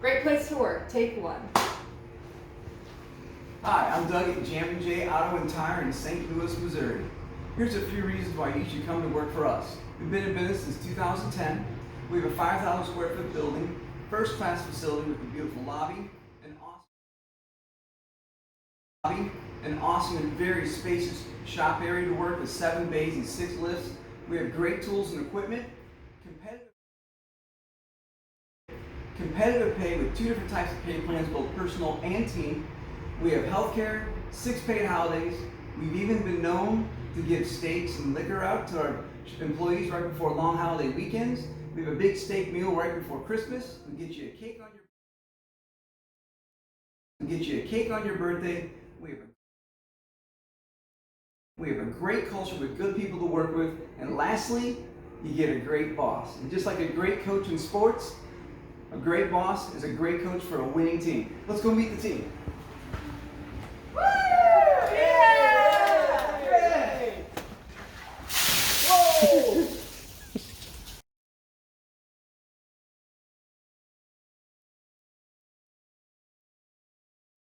Great place to work. Take one. Hi, I'm Doug at Jammin J Auto and Tire in St. Louis, Missouri. Here's a few reasons why you should come to work for us. We've been in business since 2010. We have a 5,000 square foot building, first class facility with a beautiful lobby, an awesome and very spacious shop area to work with 7 bays and 6 lifts. We have great tools and equipment, competitive pay with 2 different types of pay plans, both personal and team. We have healthcare, 6 paid holidays. We've even been known to give steaks and liquor out to our employees right before long holiday weekends. We have a big steak meal right before Christmas. We get you a cake on your birthday. We have a great culture with good people to work with. And lastly, you get a great boss. And just like a great coach in sports, a great boss is a great coach for a winning team. Let's go meet the team.